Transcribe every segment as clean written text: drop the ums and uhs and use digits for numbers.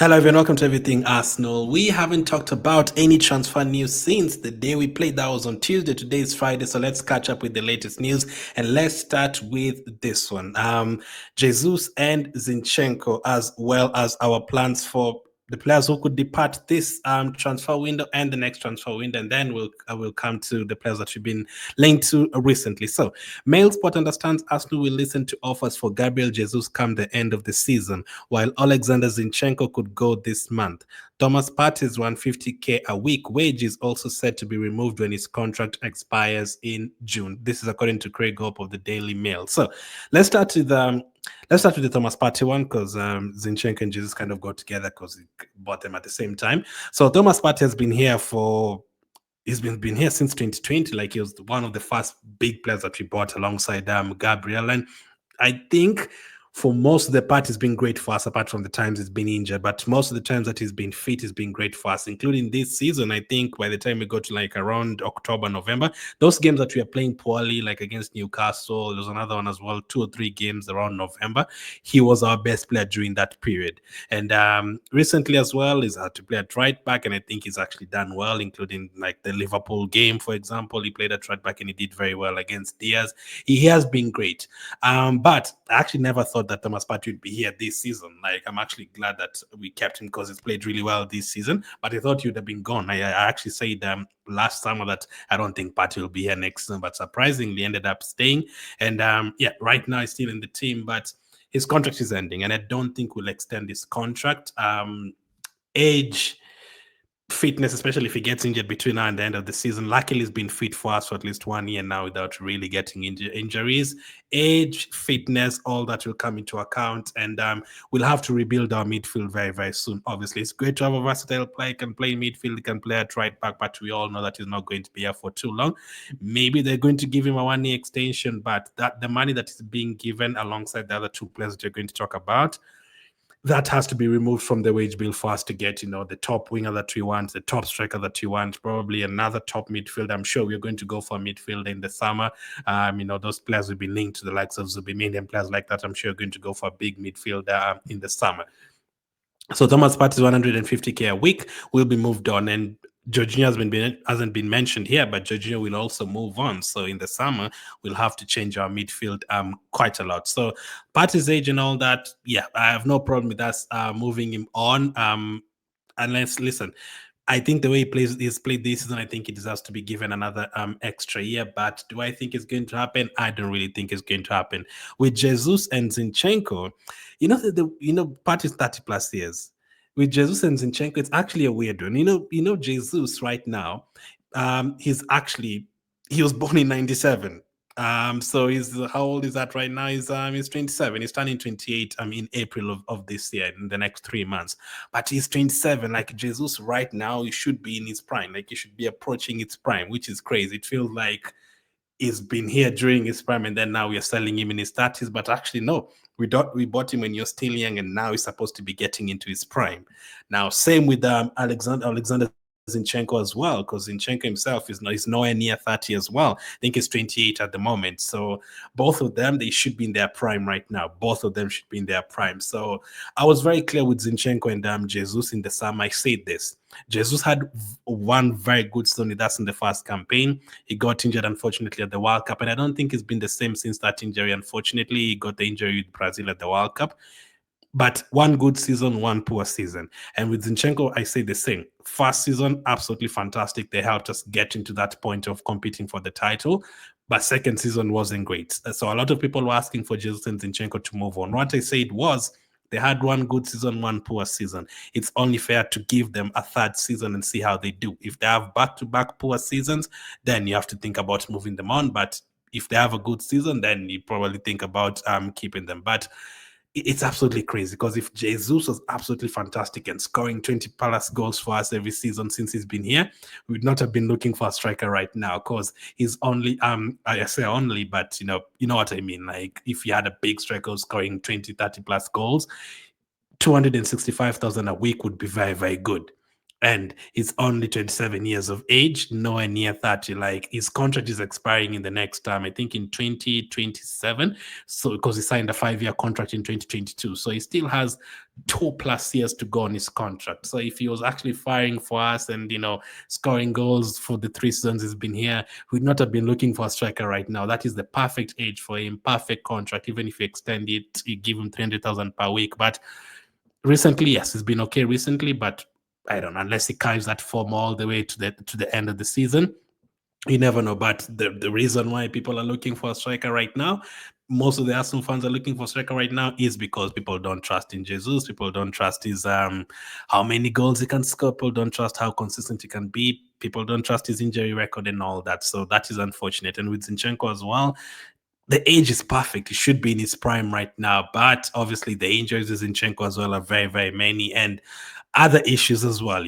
Hello everyone, welcome to Everything Arsenal. We haven't talked about any transfer news since the day we played. That was on Tuesday. Today is Friday, so let's catch up with the latest news. And let's start with this one. Jesus and Zinchenko, as well as our plans for the players who could depart this transfer window and the next transfer window, and then we'll come to the players that we've been linked to recently. So, Mailspot understands Arsenal will listen to offers for Gabriel Jesus come the end of the season, while Alexander Zinchenko could go this month. Thomas Partey's 150k a week wage is also set to be removed when his contract expires in June. This is according to Craig Hope of the Daily Mail. So, let's start with the Thomas Partey one because Zinchenko and Jesus kind of got together because he bought them at the same time. So Thomas Partey has been here he's been here since 2020. Like, he was one of the first big players that we bought alongside Gabriel. And I think for most of the part, it's been great for us, apart from the times he's been injured. But most of the times that he's been fit, has been great for us, including this season. I think by the time we got to like around October, November, those games that we are playing poorly, like against Newcastle, there's another one as well, 2 or 3 games around November, he was our best player during that period. And recently as well, he's had to play at right back, and I think he's actually done well, including like the Liverpool game, for example. He played at right back and he did very well against Diaz. He has been great. But I actually never thought that Thomas Partey would be here this season. Like, I'm actually glad that we kept him because he's played really well this season. But I thought he would have been gone. I actually said last summer that I don't think Partey will be here next season, but surprisingly ended up staying. And right now he's still in the team, but his contract is ending, and I don't think we'll extend his contract. Age, fitness, especially if he gets injured between now and the end of the season. Luckily, he's been fit for us for at least 1 year now without really getting injuries. Age, fitness, all that will come into account, and we'll have to rebuild our midfield very, very soon. Obviously, it's great to have a versatile player. He can play midfield, he can play at right back, but we all know that he's not going to be here for too long. Maybe they're going to give him a 1 year extension, but that the money that is being given alongside the other 2 players that you're going to talk about, that has to be removed from the wage bill for us to get, the top winger that we want, the top striker that we want, probably another top midfield. I'm sure we're going to go for midfield in the summer. Those players will be linked to the likes of Zubimendi and players like that. I'm sure we're going to go for a big midfielder in the summer. So Thomas Partey's 150k a week will be moved on, and Jorginho hasn't been mentioned here, but Jorginho will also move on. So in the summer, we'll have to change our midfield quite a lot. So Partey's age and all that, yeah, I have no problem with us moving him on. Unless, listen, I think the way he's played this season, I think he deserves to be given another extra year. But do I think it's going to happen? I don't really think it's going to happen. With Jesus and Zinchenko, Partey's 30 plus years. With Jesus and Zinchenko, it's actually a weird one. Jesus right now, he was born in 97. So how old is that right now? He's 27. He's turning 28 in April of this year, in the next 3 months. But he's 27. Like, Jesus right now, he should be in his prime. Like, he should be approaching its prime, which is crazy. It feels like he's been here during his prime, and then now we are selling him in his 30s. But actually, no, we bought him when you're still young, and now he's supposed to be getting into his prime. Now, same with Alexander Zinchenko as well, because Zinchenko himself is nowhere near 30 as well. I think he's 28 at the moment. So both of them, they should be in their prime right now. Both of them should be in their prime. So I was very clear with Zinchenko and Jesus in the summer. I said this. Jesus had one very good season. That's in the first campaign. He got injured, unfortunately, at the World Cup, and I don't think it's been the same since that injury. Unfortunately, he got the injury with Brazil at the World Cup. But one good season, one poor season. And with Zinchenko, I say the same. First season, absolutely fantastic. They helped us get into that point of competing for the title. But second season wasn't great. So a lot of people were asking for Jesus and Zinchenko to move on. What I said was, they had one good season, one poor season. It's only fair to give them a third season and see how they do. If they have back-to-back poor seasons, then you have to think about moving them on. But if they have a good season, then you probably think about keeping them. But it's absolutely crazy, because if Jesus was absolutely fantastic and scoring 20 plus goals for us every season since he's been here, we would not have been looking for a striker right now, because he's only I say only, but you know what I mean. Like, if you had a big striker scoring 20, 30 plus goals, 265,000 a week would be very, very good. and he's only 27 years of age, nowhere near 30. Like, his contract is expiring in the next term, I think in 2027. So, because he signed a 5-year contract in 2022. So he still has 2+ years to go on his contract. So if he was actually firing for us and, scoring goals for the 3 seasons he's been here, we'd not have been looking for a striker right now. That is the perfect age for him, perfect contract. Even if you extend it, you give him 300,000 per week. But recently, yes, it's been okay recently, but I don't know, unless he carries that form all the way to the end of the season, you never know. But the reason why people are looking for a striker right now, most of the Arsenal fans are looking for a striker right now, is because people don't trust in Jesus. People don't trust his how many goals he can score. People don't trust how consistent he can be. People don't trust his injury record and all that. So that is unfortunate. And with Zinchenko as well, the age is perfect. He should be in his prime right now. But obviously, the injuries with Zinchenko as well are very, very many. And other issues as well.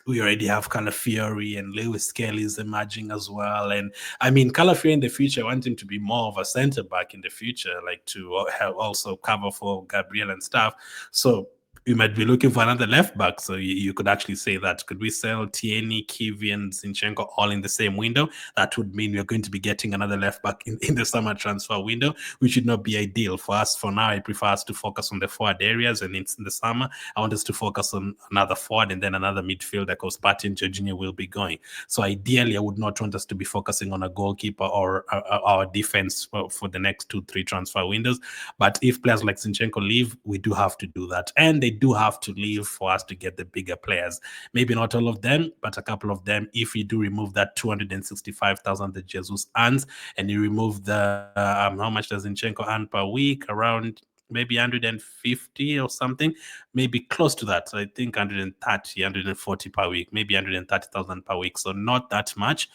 We already have Calafiori and Lewis Kelly's emerging as well. And I mean, Calafiori in the future, I want him to be more of a centre back in the future, like to have also cover for Gabriel and stuff. So we might be looking for another left back. So you could actually say that. Could we sell Tierney, Kiwi, and Zinchenko all in the same window? That would mean we're going to be getting another left back in the summer transfer window, which would not be ideal for us. For now, I prefer us to focus on the forward areas, and in the summer, I want us to focus on another forward and then another midfielder, because Partey and Jorginho will be going. So ideally, I would not want us to be focusing on a goalkeeper or our defense for the next 2-3 transfer windows. But if players like Zinchenko leave, we do have to do that. And they do have to leave for us to get the bigger players. Maybe not all of them, but a couple of them. If you do remove that 265,000 that Jesus earns, and you remove the how much does Zinchenko earn per week? Around maybe 150 or something, maybe close to that. So I think 130, 140 per week, maybe 130,000 per week. So not that much.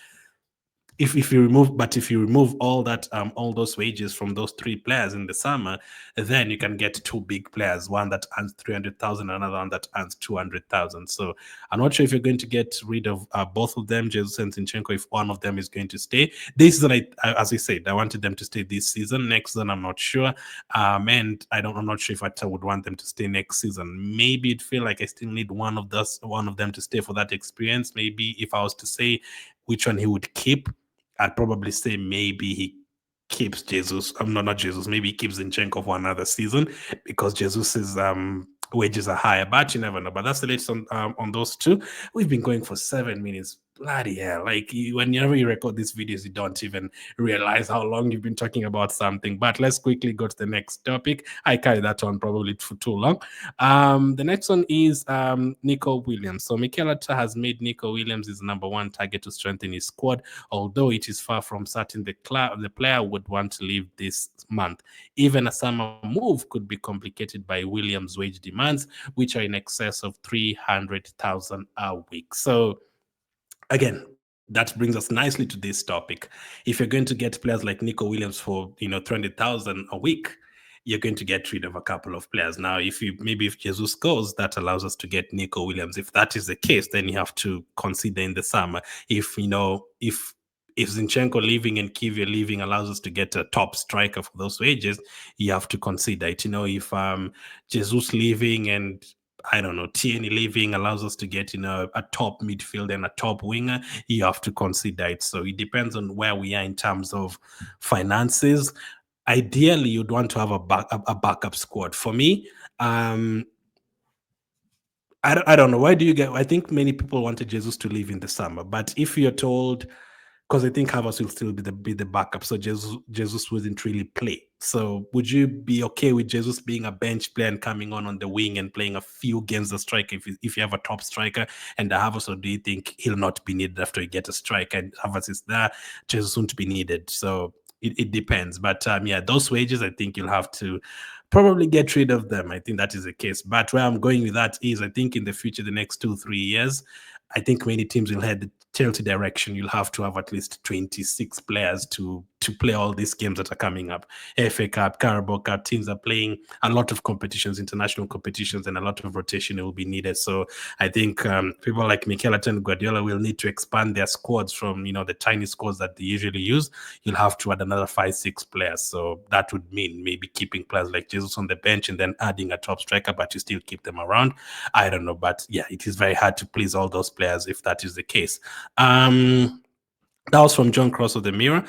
If you remove all that all those wages from those 3 players in the summer, then you can get 2 big players, one that earns 300,000, another one that earns 200,000. So I'm not sure if you're going to get rid of both of them, Jesus and Zinchenko, if one of them is going to stay this season. As I said, I wanted them to stay this season. Next season, I'm not sure, and I'm not sure if I would want them to stay next season. Maybe it feel like I still need one of them to stay for that experience. Maybe if I was to say which one he would keep, I'd probably say maybe he keeps Jesus. Not Jesus. Maybe he keeps Zinchenko for another season, because Jesus's wages are higher. But you never know. But that's the latest on those two. We've been going for 7 minutes. Bloody hell! Like, whenever you record these videos, you don't even realize how long you've been talking about something. But let's quickly go to the next topic. I carried that one probably for too long. The next one is Nico Williams. So Mikel Arteta has made Nico Williams his number 1 target to strengthen his squad, although it is far from certain the player would want to leave this month. Even a summer move could be complicated by Williams' wage demands, which are in excess of 300,000 a week. So again, that brings us nicely to this topic. If you're going to get players like Nico Williams for 300,000 a week, you're going to get rid of a couple of players. Now, if Jesus goes, that allows us to get Nico Williams. If that is the case, then you have to consider in the summer. If Zinchenko leaving and Kivia leaving allows us to get a top striker for those wages, you have to consider it. If Jesus leaving and I don't know, Tierney leaving allows us to get a top midfielder and a top winger, you have to consider it. So it depends on where we are in terms of finances. Ideally, you'd want to have a backup squad. For me, I don't know. Why do you get? I think many people wanted Jesus to leave in the summer, but if you're told, because I think Havertz will still be the backup, so Jesus wouldn't really play. So would you be okay with Jesus being a bench player and coming on the wing and playing a few games the striker if you have a top striker and Havertz, or do you think he'll not be needed after you get a striker and Havertz is there, Jesus won't be needed? So it depends. But those wages, I think you'll have to probably get rid of them. I think that is the case. But where I'm going with that is, I think in the future, the next 2-3 years, I think many teams will head the Chelsea direction. You'll have to have at least 26 players to to play all these games that are coming up. FA Cup, Carabao Cup, teams are playing a lot of competitions, international competitions, and a lot of rotation will be needed. So I think people like Mikel Arteta and Guardiola will need to expand their squads from, the tiny squads that they usually use. You'll have to add another 5-6 players. So that would mean maybe keeping players like Jesus on the bench and then adding a top striker, but you still keep them around. I don't know. But yeah, it is very hard to please all those players if that is the case. That was from John Cross of the Mirror.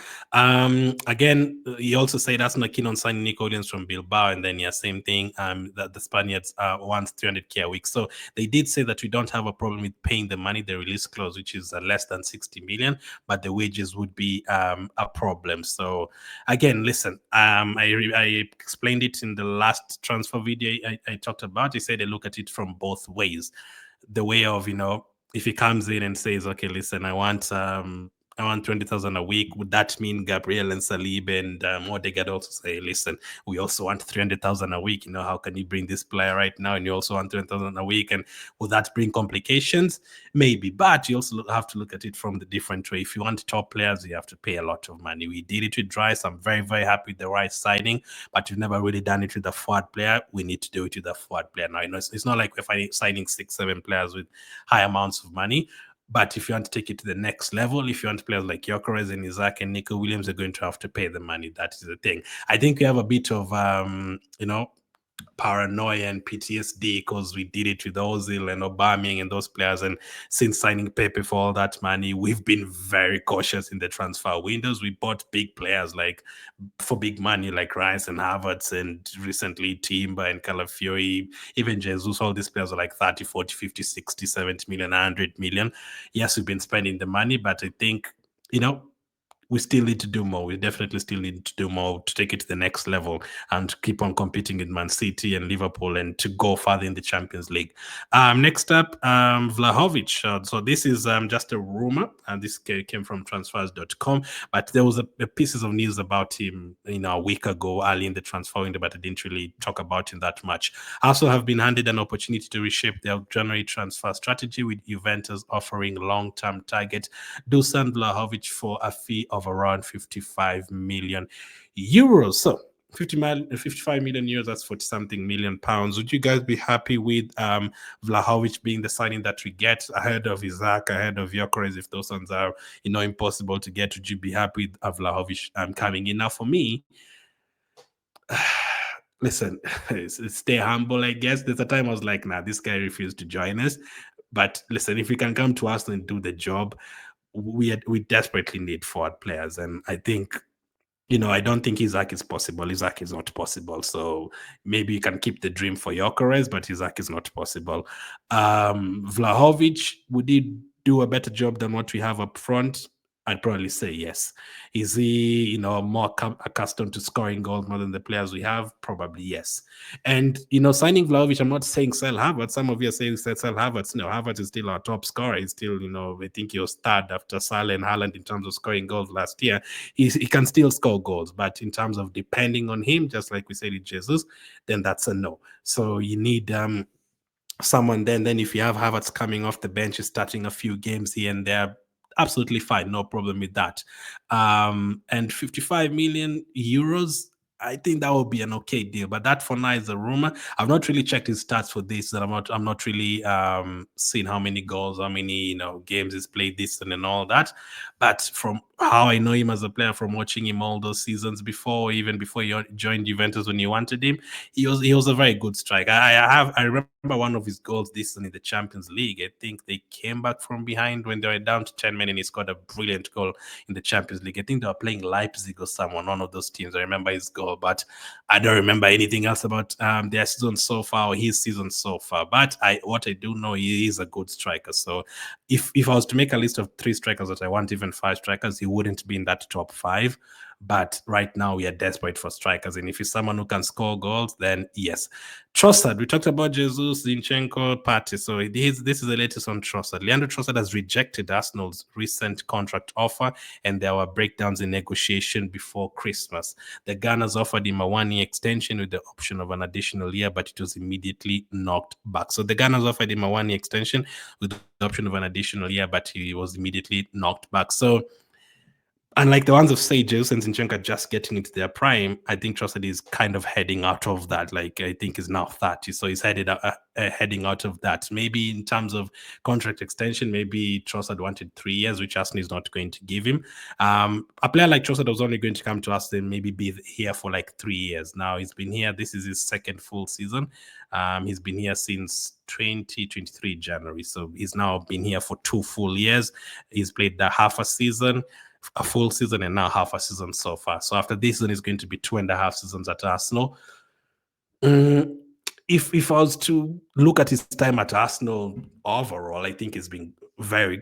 Again, he also said Arsenal keen on signing Nico Williams from Bilbao, and then same thing. That the Spaniards want 300k a week. So they did say that we don't have a problem with paying the money, the release clause, which is less than 60 million, but the wages would be a problem. So again, listen, I explained it in the last transfer video I talked about. He said they look at it from both ways. The way of, if he comes in and says, okay, listen, I want 20,000 a week. Would that mean Gabriel and Salib and Odegaard also say, listen, we also want 300,000 a week? How can you bring this player right now and you also want 300,000 a week? And will that bring complications? Maybe, but you also have to look at it from the different way. If you want top players, you have to pay a lot of money. We did it with Rice. I'm very, very happy with the Rice signing, but we've never really done it with a forward player. We need to do it with a forward player now. It's not like we're signing 6-7 players with high amounts of money. But if you want to take it to the next level, if you want players like Gyökeres and Isaac and Nico Williams, are going to have to pay the money. That is the thing. I think we have a bit of, paranoia and PTSD because we did it with Ozil and Aubameyang and those players. And since signing Pepe for all that money, we've been very cautious in the transfer windows. We bought big players for big money like Rice and Havertz, and recently Timber and Calafiori, even Jesus. All these players are like 30, 40, 50, 60, 70 million, 100 million. Yes, we've been spending the money, but I think, we still need to do more. We definitely still need to do more to take it to the next level and keep on competing with Man City and Liverpool and to go further in the Champions League. Next up, Vlahovic. So this is just a rumor, and this came from transfers.com, but there was a pieces of news about him a week ago early in the transfer window, but I didn't really talk about him that much. Arsenal have been handed an opportunity to reshape their January transfer strategy, with Juventus offering long-term target Dusan Vlahovic for a fee of around 55 million euros. So 55 million euros, that's 40 something million pounds. Would you guys be happy with Vlahovic being the signing that we get ahead of Isaac, ahead of Gyökeres? If those ones are impossible to get, would you be happy with Vlahovic coming in? Now for me, listen, stay humble, I guess. There's a time I was like, nah, this guy refused to join us. But listen, if we can come to Arsenal and do the job, we desperately need forward players. And I think, I don't think Isaac is possible. Isaac is not possible. So maybe you can keep the dream for Gyökeres, but Isaac is not possible. Vlahovic, would he do a better job than what we have up front? I'd probably say yes. Is he, more accustomed to scoring goals more than the players we have? Probably yes. And, signing Vlahovic, I'm not saying sell Havertz. Some of you are saying sell Havertz. No, Havertz is still our top scorer. He's still, I think he was third after Salah and Haaland in terms of scoring goals last year. He can still score goals, but in terms of depending on him, just like we said with Jesus, then that's a no. So you need someone then if you have Havertz coming off the bench, starting a few games here and there, absolutely fine, no problem with that. And 55 million euros, I think that would be an okay deal, but that for now is a rumor. I've not really checked his stats for this, and I'm not really seeing how many goals, how many games he's played this and all that. But from how I know him as a player, from watching him all those seasons before, even before he joined Juventus when you wanted him, he was a very good striker. I remember one of his goals this season in the Champions League. I think they came back from behind when they were down to 10 men, and he scored a brilliant goal in the Champions League. I think they were playing Leipzig or someone, one of those teams. I remember his goal, but I don't remember anything else about their season so far or his season so far. But what I do know, he is a good striker. So if I was to make a list of 3 strikers that I want, even 5 strikers, he wouldn't be in that top 5. But right now we are desperate for strikers, and if he's someone who can score goals, then yes. Trossard, we talked about Jesus, Zinchenko, Partey. So this is the latest on Trossard. Leandro Trossard has rejected Arsenal's recent contract offer, and there were breakdowns in negotiation before Christmas. The Gunners offered him a 1-year extension with the option of an additional year, but it was immediately knocked back. So the Gunners offered him a 1-year extension with the option of an additional year, but he was immediately knocked back. So Unlike the ones of say Jesus and Zinchenko just getting into their prime, I think Trossard is kind of heading out of that. Like I think he's now 30, so he's heading out of that. Maybe in terms of contract extension, maybe Trossard wanted 3 years, which Arsenal is not going to give him. A player like Trossard was only going to come to us and maybe be here for like 3 years. Now he's been here. This is his second full season. He's been here since 2023 January, so he's now been here for 2 full years. He's played the half a season, a full season, and now half a season so far. So after this season is going to be 2.5 seasons at Arsenal. If I was to look at his time at Arsenal overall, I think it's been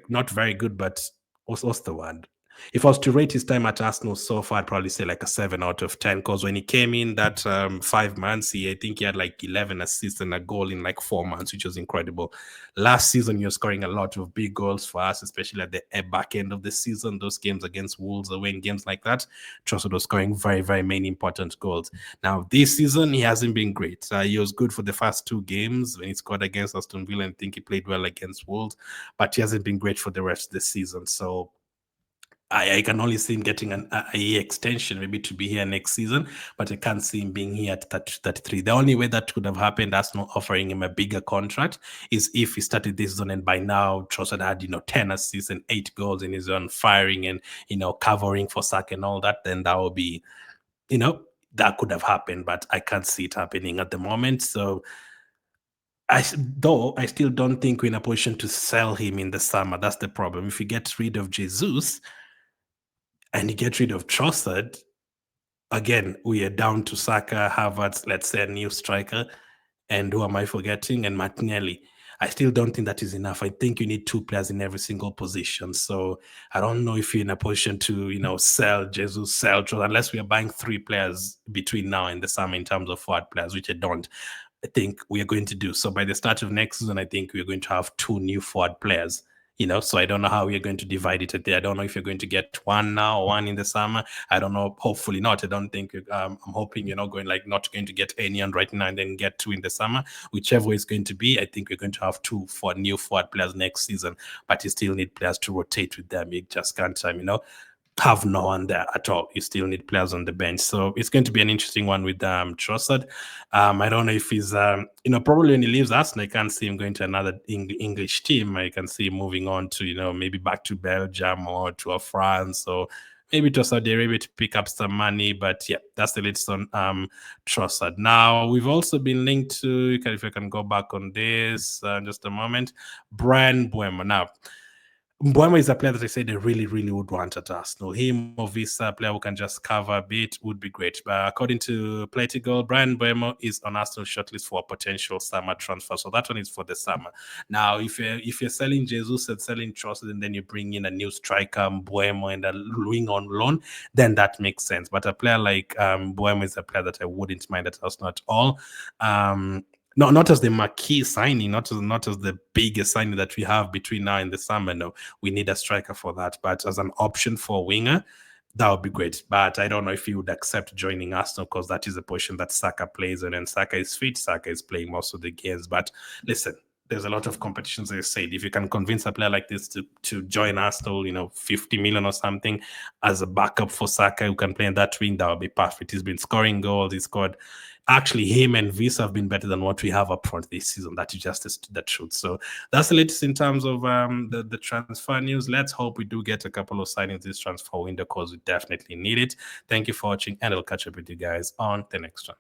not very good, but what's the word? If I was to rate his time at Arsenal so far, I'd probably say like a 7 out of 10. Because when he came in that 5 months, I think he had like 11 assists and a goal in like 4 months, which was incredible. Last season, he was scoring a lot of big goals for us, especially at the back end of the season. Those games against Wolves, away in games like that, Trossard was scoring very, very many important goals. Now, this season, he hasn't been great. He was good for the first 2 games when he scored against Aston Villa, and I think he played well against Wolves, but he hasn't been great for the rest of the season. So I can only see him getting a year extension, maybe to be here next season, but I can't see him being here at 33. The only way that could have happened, Arsenal offering him a bigger contract, is if he started this season and by now Trossard had, 10 assists and 8 goals in his own, firing and, covering for Saka and all that, then that would be, that could have happened, but I can't see it happening at the moment. So I still don't think we're in a position to sell him in the summer. That's the problem. If you get rid of Jesus and you get rid of Trossard, again, we are down to Saka, Havertz, let's say a new striker, and who am I forgetting? And Martinelli. I still don't think that is enough. I think you need 2 players in every single position. So I don't know if you're in a position to, sell Jesus, sell Trossard, unless we are buying 3 players between now and the summer in terms of forward players, which I think we are going to do. So by the start of next season, I think we're going to have 2 new forward players. So I don't know how we are going to divide it. I don't know if you're going to get 1 now, 1 in the summer. I don't know. Hopefully not. I don't think. I'm hoping you're not going to get any on right now and then get 2 in the summer. Whichever way it's going to be, I think we're going to have 2 for new forward players next season. But you still need players to rotate with them. You just can't, have no one there at all. You still need players on the bench. So it's going to be an interesting one with Trossard. I don't know if he's, probably when he leaves Arsenal, I can't see him going to another English team. I can see him moving on to, maybe back to Belgium or to France or maybe to Saudi Arabia to pick up some money. But yeah, that's the latest on Trossard. Now, we've also been linked to, if I can go back on this, just a moment, Bryan Mbeumo. Now, Mbeumo is a player that I said they really, really would want at Arsenal. Him or Visa, player who can just cover a bit, would be great. But according to Platigol, Bryan Mbeumo is on Arsenal's shortlist for a potential summer transfer. So that one is for the summer. Now, if you're selling Jesus and selling Trossard and then you bring in a new striker, Mbeumo, and a wing on loan, then that makes sense. But a player like Mbeumo is a player that I wouldn't mind at Arsenal at all. No, not as the marquee signing, not as the biggest signing that we have between now and the summer. No, we need a striker for that. But as an option for a winger, that would be great. But I don't know if he would accept joining Arsenal because that is a position that Saka plays in, and Saka is fit. Saka is playing most of the games. But listen, there's a lot of competitions, as I said. If you can convince a player like this to join Arsenal, 50 million or something as a backup for Saka who can play in that wing, that would be perfect. He's been scoring goals. He scored. Actually, him and Visa have been better than what we have up front this season. That is just the truth. So that's the latest in terms of the transfer news. Let's hope we do get a couple of signings this transfer window because we definitely need it. Thank you for watching, and I'll catch up with you guys on the next one.